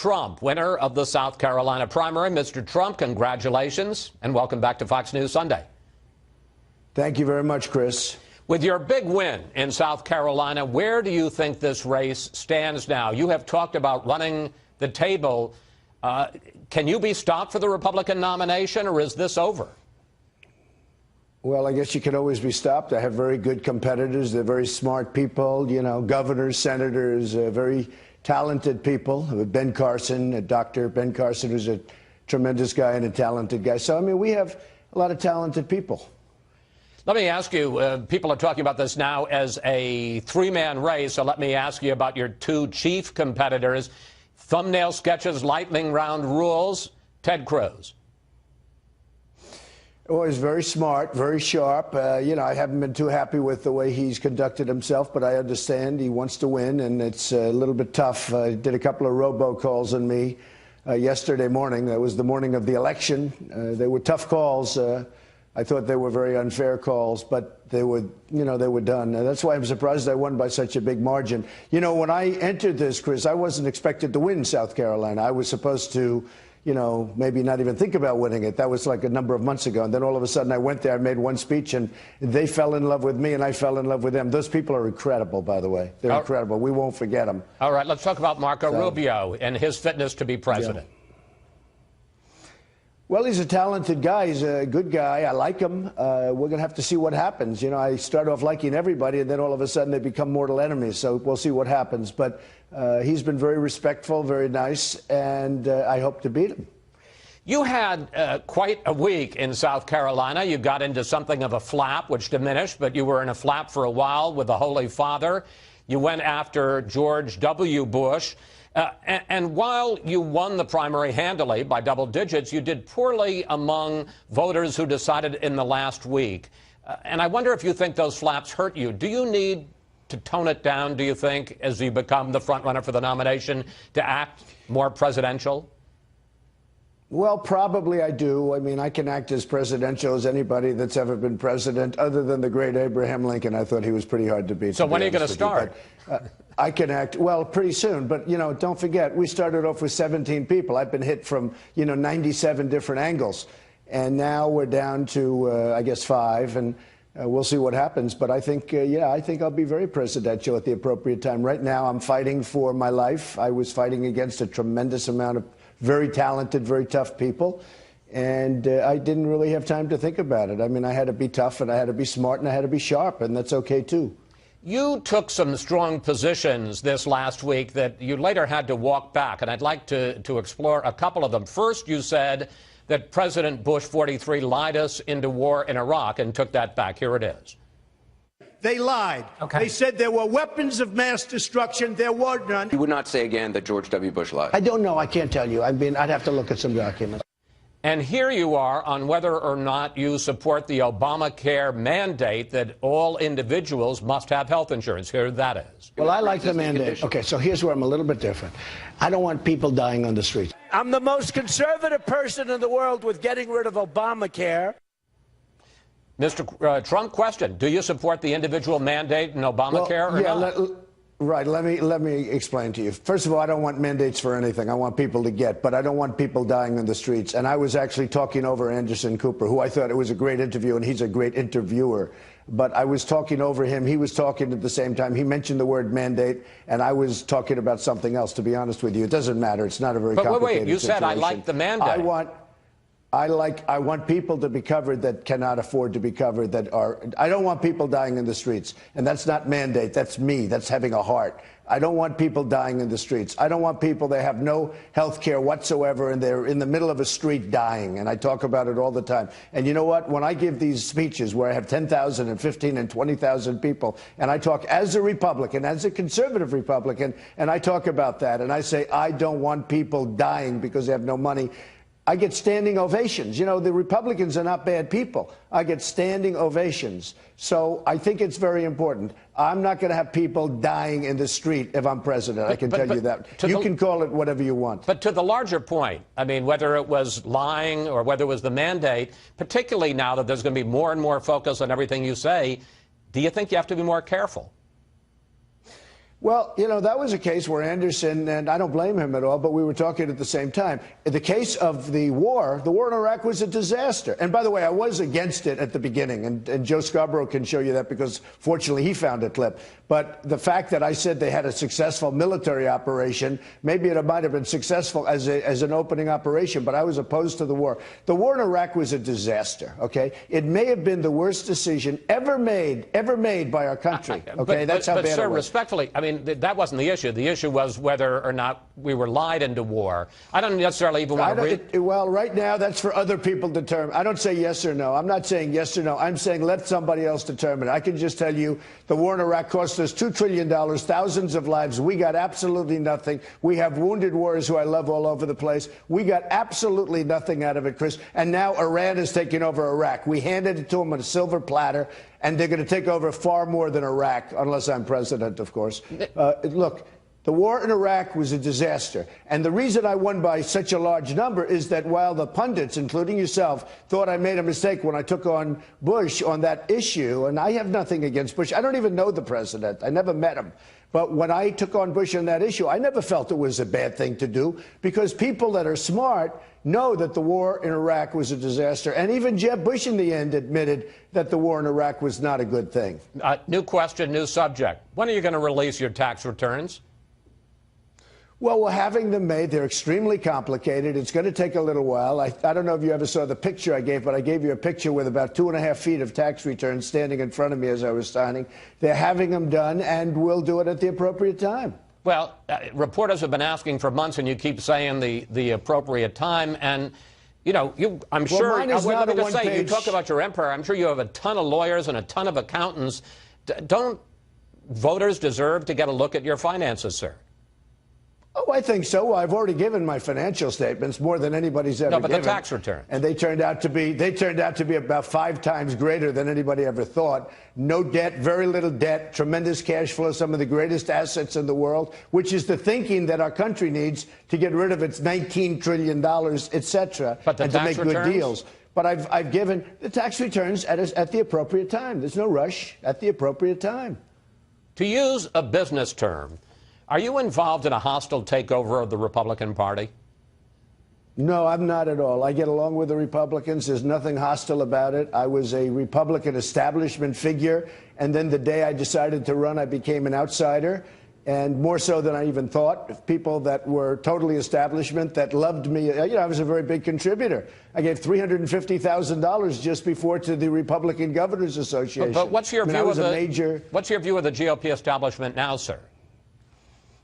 Trump, winner of the South Carolina primary. Mr. Trump, congratulations, and welcome back to Fox News Sunday. Thank you very much, Chris. With your big win in South Carolina, where do you think this race stands now? You have talked about running the table. Can you be stopped for the Republican nomination, or is this over? Well, I guess you can always be stopped. I have very good competitors. They're very smart people, you know, governors, senators, very talented people. Ben Carson, Dr. Ben Carson, who's a tremendous guy and a talented guy. So, I mean, we have a lot of talented people. Let me ask you, people are talking about this now as a three-man race, so let me ask you about your two chief competitors. Thumbnail sketches, lightning round rules, Ted Cruz. Oh, he's very smart, very sharp. You know, I haven't been too happy with the way he's conducted himself, but I understand he wants to win, and it's a little bit tough. He did a couple of robocalls on me yesterday morning. That was the morning of the election. They were tough calls. I thought they were very unfair calls, but they were, you know, they were done. That's why I'm surprised I won by such a big margin. You know, when I entered this, Chris, I wasn't expected to win South Carolina. I was supposed to, you know, maybe not even think about winning it. That was like a number of months ago. And then all of a sudden I went there, I made one speech, and they fell in love with me, and I fell in love with them. Those people are incredible, by the way. They're incredible. We won't forget them. All right, let's talk about Marco Rubio and his fitness to be president. Yeah. Well, he's a talented guy. He's a good guy. I like him. We're going to have to see what happens. You know, I start off liking everybody, and then all of a sudden they become mortal enemies. So we'll see what happens. But he's been very respectful, very nice, and I hope to beat him. You had quite a week in South Carolina. You got into something of a flap, which diminished, but you were in a flap for a while with the Holy Father. You went after George W. Bush. And while you won the primary handily by double digits, you did poorly among voters who decided in the last week. And I wonder if you think those flaps hurt you. Do you need to tone it down, do you think, as you become the front runner for the nomination, to act more presidential? Well, probably I do. I mean, I can act as presidential as anybody that's ever been president, other than the great Abraham Lincoln. I thought he was pretty hard to beat. So when are you going to start? I can act, well, pretty soon. But, you know, don't forget, we started off with 17 people. I've been hit from, you know, 97 different angles. And now we're down to, I guess, 5. And we'll see what happens. But I think, yeah, I think I'll be very presidential at the appropriate time. Right now, I'm fighting for my life. I was fighting against a tremendous amount of very talented, very tough people. And I didn't really have time to think about it. I mean, I had to be tough, and I had to be smart, and I had to be sharp, and that's okay, too. You took some strong positions this last week that you later had to walk back, and I'd like to explore a couple of them. First, you said that President Bush 43 lied us into war in Iraq and took that back. Here it is. They lied. Okay. They said there were weapons of mass destruction. There were none. You would not say again that George W. Bush lied? I don't know. I can't tell you. I mean, I'd have to look at some documents. And here you are on whether or not you support the Obamacare mandate that all individuals must have health insurance. Here that is. Well, I like the mandate. Okay, so here's where I'm a little bit different. I don't want people dying on the streets. I'm the most conservative person in the world with getting rid of Obamacare. Mr. Trump, question. Do you support the individual mandate in Obamacare or not? Right. Let me explain to you. First of all, I don't want mandates for anything. I want people to get, but I don't want people dying in the streets. And I was actually talking over Anderson Cooper, who I thought it was a great interview, and he's a great interviewer. But I was talking over him. He was talking at the same time. He mentioned the word mandate, and I was talking about something else, to be honest with you. It doesn't matter. It's not a very complicated situation. But wait, you said I like the mandate. I want people to be covered that cannot afford to be covered, I don't want people dying in the streets. And that's not mandate. That's me. That's having a heart. I don't want people dying in the streets. I don't want people that have no health care whatsoever and they're in the middle of a street dying. And I talk about it all the time. And you know what? When I give these speeches where I have 10,000 and 15 and 20,000 people, and I talk as a Republican, as a conservative Republican, and I talk about that, and I say, I don't want people dying because they have no money, I get standing ovations. You know, the Republicans are not bad people. I get standing ovations. So I think it's very important. I'm not going to have people dying in the street if I'm president. I can tell you that. You can call it whatever you want. But to the larger point, I mean, whether it was lying or whether it was the mandate, particularly now that there's going to be more and more focus on everything you say, do you think you have to be more careful? Well, you know, that was a case where Anderson, and I don't blame him at all, but we were talking at the same time. In the case of the war in Iraq was a disaster. And by the way, I was against it at the beginning, and Joe Scarborough can show you that because fortunately he found a clip. But the fact that I said they had a successful military operation, maybe it might have been successful as an opening operation, but I was opposed to the war. The war in Iraq was a disaster, okay? It may have been the worst decision ever made by our country, okay? That's how bad it was. But, sir, respectfully, I mean, that wasn't the issue. The issue was whether or not we were lied into war. I don't necessarily even want to read. Well, right now, that's for other people to determine. I don't say yes or no. I'm not saying yes or no. I'm saying let somebody else determine it. I can just tell you the war in Iraq cost us $2 trillion, thousands of lives. We got absolutely nothing. We have wounded warriors who I love all over the place. We got absolutely nothing out of it, Chris. And now Iran is taking over Iraq. We handed it to them on a silver platter. And they're going to take over far more than Iraq, unless I'm president, of course. Look, the war in Iraq was a disaster. And the reason I won by such a large number is that while the pundits, including yourself, thought I made a mistake when I took on Bush on that issue, and I have nothing against Bush. I don't even know the president. I never met him. But when I took on Bush on that issue, I never felt it was a bad thing to do because people that are smart know that the war in Iraq was a disaster. And even Jeb Bush in the end admitted that the war in Iraq was not a good thing. New question, new subject. When are you going to release your tax returns? Well, we're having them made. They're extremely complicated. It's going to take a little while. I don't know if you ever saw the picture I gave, but I gave you a picture with about 2.5 feet of tax returns standing in front of me as I was signing. They're having them done, and we'll do it at the appropriate time. Well, reporters have been asking for months, and you keep saying the appropriate time. And, you know, I'm sure, mine is let not me a just say, you one-page. talk about your empire. I'm sure you have a ton of lawyers and a ton of accountants. Don't voters deserve to get a look at your finances, sir? Oh, I think so. Well, I've already given my financial statements more than anybody's ever given. No, but the tax return. And they turned out to be about 5 times greater than anybody ever thought. No debt, very little debt, tremendous cash flow, some of the greatest assets in the world, which is the thinking that our country needs to get rid of its $19 trillion, et cetera, and to make good deals. But I've given the tax returns at the appropriate time. There's no rush. At the appropriate time. To use a business term, are you involved in a hostile takeover of the Republican Party? No, I'm not at all. I get along with the Republicans. There's nothing hostile about it. I was a Republican establishment figure, and then the day I decided to run, I became an outsider, and more so than I even thought. People that were totally establishment that loved me. You know, I was a very big contributor. I gave $350,000 just before to the Republican Governors Association. But what's your view of the GOP establishment now, sir?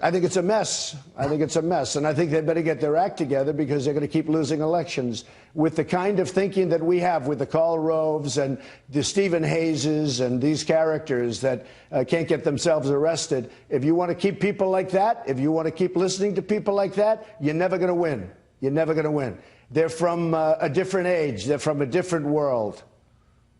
I think it's a mess. I think it's a mess. And I think they better get their act together because they're going to keep losing elections. With the kind of thinking that we have with the Karl Roves and the Stephen Hayeses and these characters that can't get themselves arrested, if you want to keep people like that, if you want to keep listening to people like that, you're never going to win. You're never going to win. They're from a different age. They're from a different world.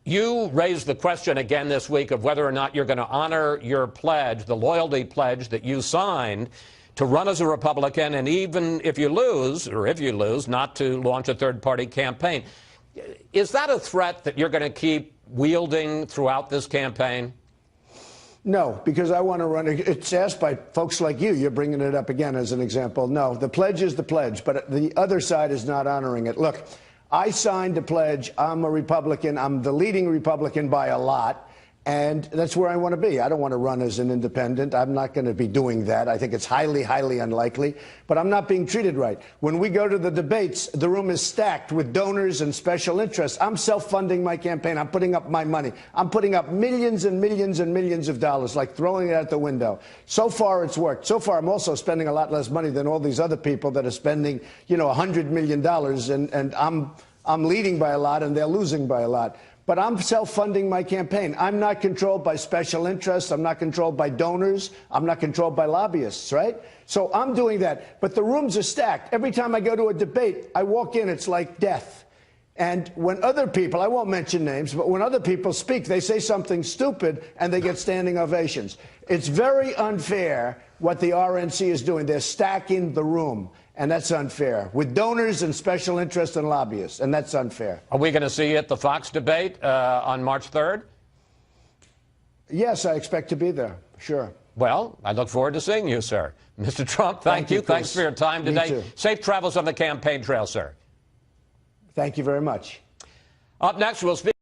You raised the question again this week of whether or not you're going to honor your pledge, the loyalty pledge that you signed to run as a Republican, and even if you lose, not to launch a third-party campaign. Is that a threat that you're going to keep wielding throughout this campaign? No, because I want to run. It's asked by folks like you. You're bringing it up again as an example. No, the pledge is the pledge, but the other side is not honoring it. Look, I signed a pledge. I'm a Republican. I'm the leading Republican by a lot. And that's where I want to be. I don't want to run as an independent. I'm not going to be doing that. I think it's highly, highly unlikely. But I'm not being treated right. When we go to the debates, the room is stacked with donors and special interests. I'm self-funding my campaign. I'm putting up my money. I'm putting up millions and millions and millions of dollars, like throwing it out the window. So far, it's worked. So far, I'm also spending a lot less money than all these other people that are spending, $100 million. And I'm leading by a lot, and they're losing by a lot. But I'm self-funding my campaign. I'm not controlled by special interests. I'm not controlled by donors. I'm not controlled by lobbyists, right? So I'm doing that. But the rooms are stacked. Every time I go to a debate, I walk in, it's like death. And when other people, I won't mention names, but when other people speak, they say something stupid and they get standing ovations. It's very unfair what the RNC is doing. They're stacking the room. And that's unfair, with donors and special interests and lobbyists, and that's unfair. Are we going to see you at the Fox debate on March 3rd? Yes, I expect to be there, sure. Well, I look forward to seeing you, sir. Mr. Trump, thank you. Thanks for your time today. Safe travels on the campaign trail, sir. Thank you very much. Up next, we'll speak.